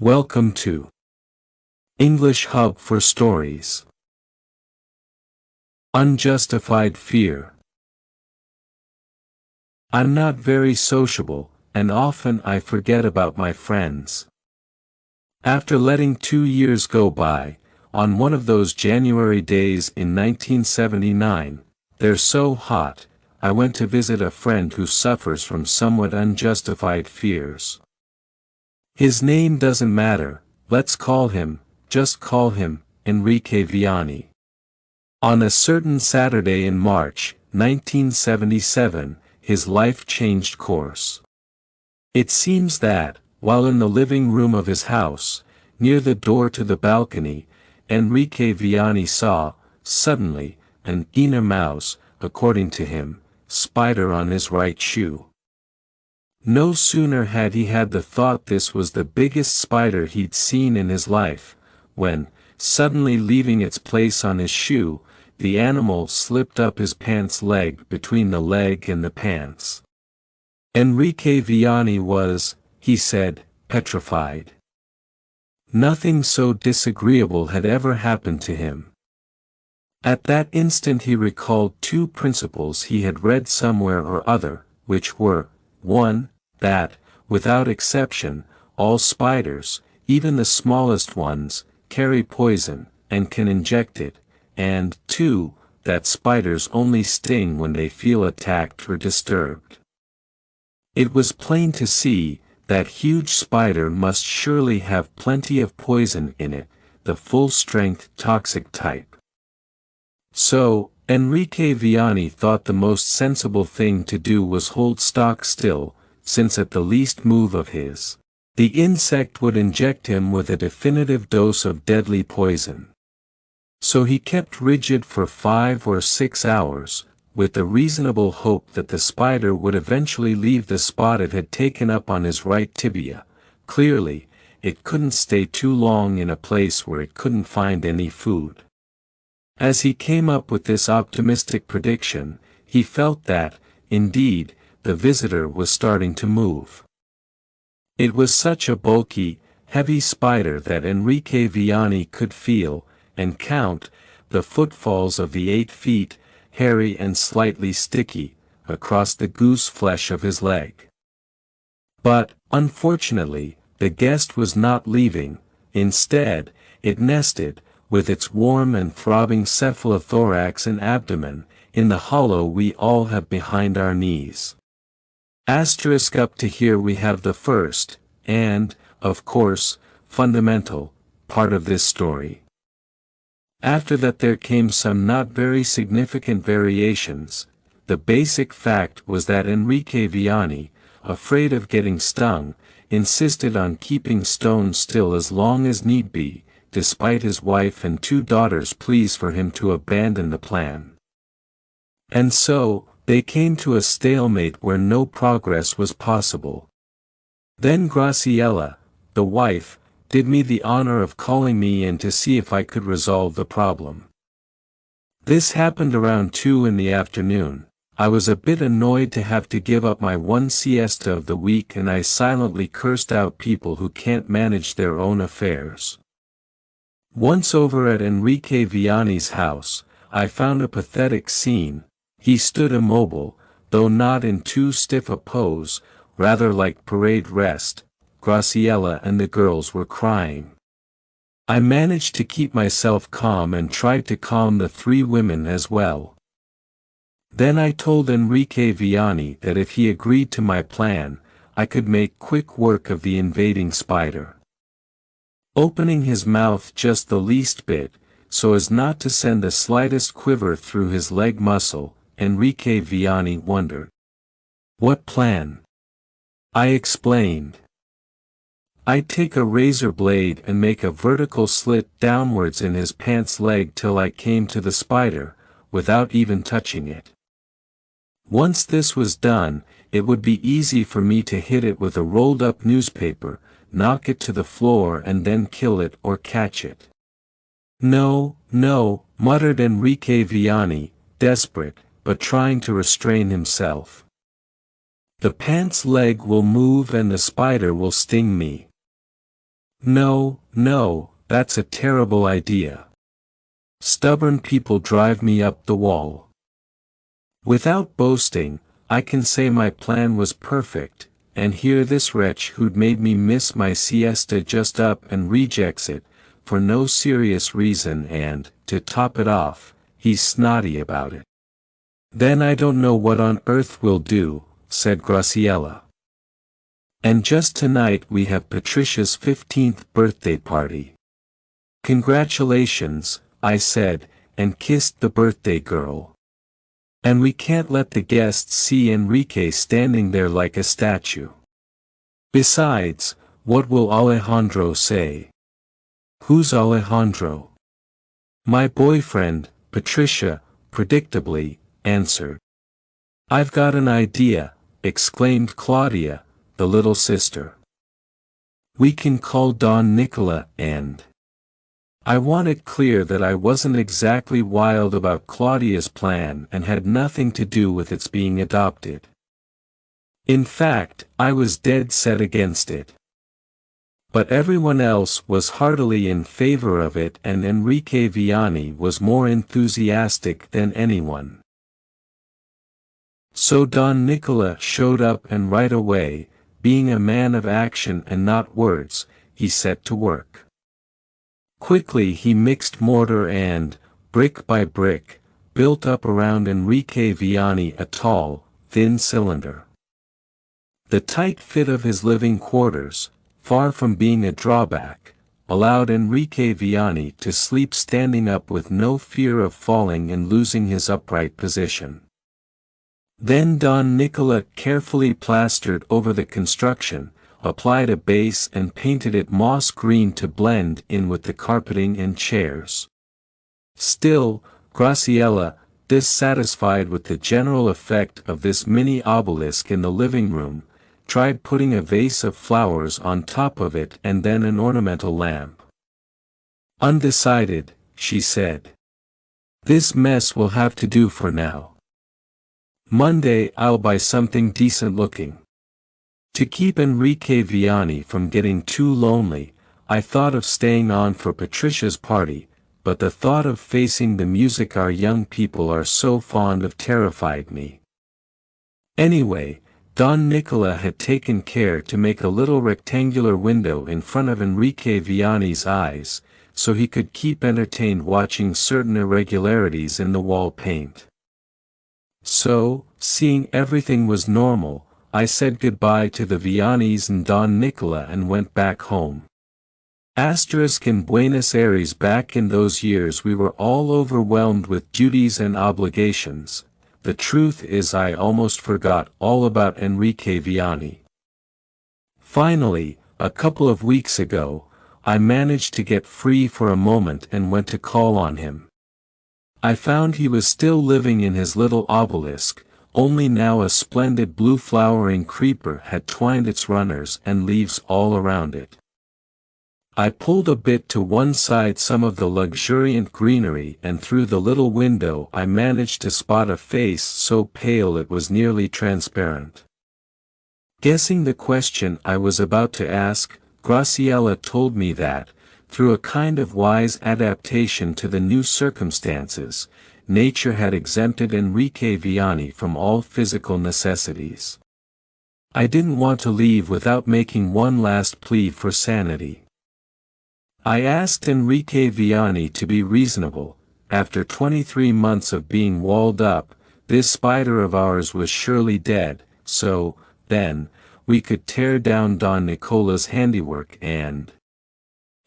Welcome to English Hub for Stories. Unjustified fear. I'm not very sociable, and often I forget about my friends. After letting 2 years go by, on one of those January days in 1979, they're so hot, I went to visit a friend who suffers from somewhat unjustified fears. His name doesn't matter, just call him, Enrique Vianney. On a certain Saturday in March, 1977, his life changed course. It seems that, while in the living room of his house, near the door to the balcony, Enrique Vianney saw, suddenly, an inner mouse, according to him, spider on his right shoe. No sooner had he had the thought this was the biggest spider he'd seen in his life, when, suddenly leaving its place on his shoe, the animal slipped up his pants leg between the leg and the pants. Enrique Vianney was, he said, petrified. Nothing so disagreeable had ever happened to him. At that instant he recalled two principles he had read somewhere or other, which were, 1. That, without exception, all spiders, even the smallest ones, carry poison, and can inject it, and 2. That spiders only sting when they feel attacked or disturbed. It was plain to see, that huge spider must surely have plenty of poison in it, the full-strength toxic type. So, Enrique Vianney thought the most sensible thing to do was hold stock still, since at the least move of his, the insect would inject him with a definitive dose of deadly poison. So he kept rigid for 5 or 6 hours, with the reasonable hope that the spider would eventually leave the spot it had taken up on his right tibia. Clearly, it couldn't stay too long in a place where it couldn't find any food. As he came up with this optimistic prediction, he felt that, indeed, the visitor was starting to move. It was such a bulky, heavy spider that Enrique Vianney could feel, and count, the footfalls of the 8 feet, hairy and slightly sticky, across the goose flesh of his leg. But, unfortunately, the guest was not leaving. Instead, it nested, with its warm and throbbing cephalothorax and abdomen, in the hollow we all have behind our knees. Asterisk up to here we have the first, and, of course, fundamental, part of this story. After that there came some not very significant variations. The basic fact was that Enrique Vianney, afraid of getting stung, insisted on keeping stone still as long as need be, despite his wife and 2 daughters' pleas for him to abandon the plan. And so, they came to a stalemate where no progress was possible. Then Graciela, the wife, did me the honor of calling me in to see if I could resolve the problem. This happened around 2 in the afternoon. I was a bit annoyed to have to give up my one siesta of the week, and I silently cursed out people who can't manage their own affairs. Once over at Enrique Vianney's house, I found a pathetic scene. He stood immobile, though not in too stiff a pose, rather like parade rest. Graciela and the girls were crying. I managed to keep myself calm and tried to calm the 3 women as well. Then I told Enrique Vianney that if he agreed to my plan, I could make quick work of the invading spider. Opening his mouth just the least bit, so as not to send the slightest quiver through his leg muscle, Enrique Vianney wondered. What plan? I explained. I'd take a razor blade and make a vertical slit downwards in his pants leg till I came to the spider, without even touching it. Once this was done, it would be easy for me to hit it with a rolled-up newspaper, knock it to the floor and then kill it or catch it. No, no, muttered Enrique Vianney, desperate, but trying to restrain himself. The pants leg will move and the spider will sting me. No, no, that's a terrible idea. Stubborn people drive me up the wall. Without boasting, I can say my plan was perfect, and here this wretch who'd made me miss my siesta just up and rejects it, for no serious reason, and, to top it off, he's snotty about it. Then I don't know what on earth we'll do, said Graciela. And just tonight we have Patricia's 15th birthday party. Congratulations, I said, and kissed the birthday girl. And we can't let the guests see Enrique standing there like a statue. Besides, what will Alejandro say? Who's Alejandro? My boyfriend, Patricia, predictably, answered. I've got an idea, exclaimed Claudia, the little sister. We can call Don Nicola and... I want it clear that I wasn't exactly wild about Claudia's plan and had nothing to do with its being adopted. In fact, I was dead set against it. But everyone else was heartily in favor of it, and Enrique Vianney was more enthusiastic than anyone. So Don Nicola showed up, and right away, being a man of action and not words, he set to work. Quickly he mixed mortar and, brick by brick, built up around Enrique Vianney a tall, thin cylinder. The tight fit of his living quarters, far from being a drawback, allowed Enrique Vianney to sleep standing up with no fear of falling and losing his upright position. Then Don Nicola carefully plastered over the construction, applied a base and painted it moss green to blend in with the carpeting and chairs. Still, Graciela, dissatisfied with the general effect of this mini obelisk in the living room, tried putting a vase of flowers on top of it and then an ornamental lamp. Undecided, she said. This mess will have to do for now. Monday I'll buy something decent looking. To keep Enrique Vianney from getting too lonely, I thought of staying on for Patricia's party, but the thought of facing the music our young people are so fond of terrified me. Anyway, Don Nicola had taken care to make a little rectangular window in front of Enrique Vianney's eyes, so he could keep entertained watching certain irregularities in the wall paint. So, seeing everything was normal, I said goodbye to the Vianneys and Don Nicola and went back home. In Buenos Aires back in those years we were all overwhelmed with duties and obligations. The truth is I almost forgot all about Enrique Vianney. Finally, a couple of weeks ago, I managed to get free for a moment and went to call on him. I found he was still living in his little obelisk, only now a splendid blue flowering creeper had twined its runners and leaves all around it. I pulled a bit to one side some of the luxuriant greenery, and through the little window I managed to spot a face so pale it was nearly transparent. Guessing the question I was about to ask, Graciela told me that, through a kind of wise adaptation to the new circumstances, nature had exempted Enrique Vianney from all physical necessities. I didn't want to leave without making one last plea for sanity. I asked Enrique Vianney to be reasonable. After 23 months of being walled up, this spider of ours was surely dead, so, then, we could tear down Don Nicola's handiwork and...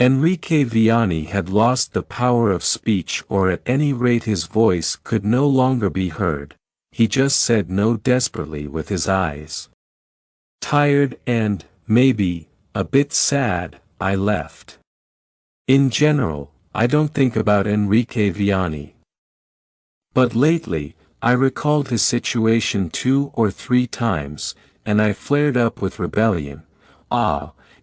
Enrique Vianney had lost the power of speech, or at any rate his voice could no longer be heard. He just said no desperately with his eyes. Tired and, maybe, a bit sad, I left. In general, I don't think about Enrique Vianney. But lately, I recalled his situation 2 or 3 times, and I flared up with rebellion.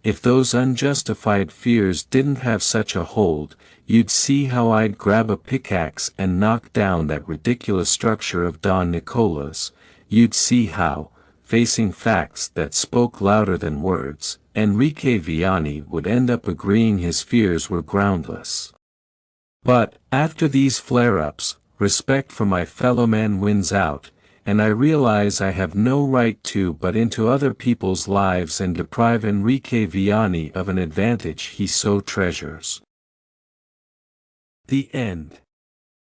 If those unjustified fears didn't have such a hold, you'd see how I'd grab a pickaxe and knock down that ridiculous structure of Don Nicola's. You'd see how, facing facts that spoke louder than words, Enrique Vianney would end up agreeing his fears were groundless. But, after these flare-ups, respect for my fellow man wins out, and I realize I have no right to but into other people's lives and deprive Enrique Vianney of an advantage he so treasures. The end.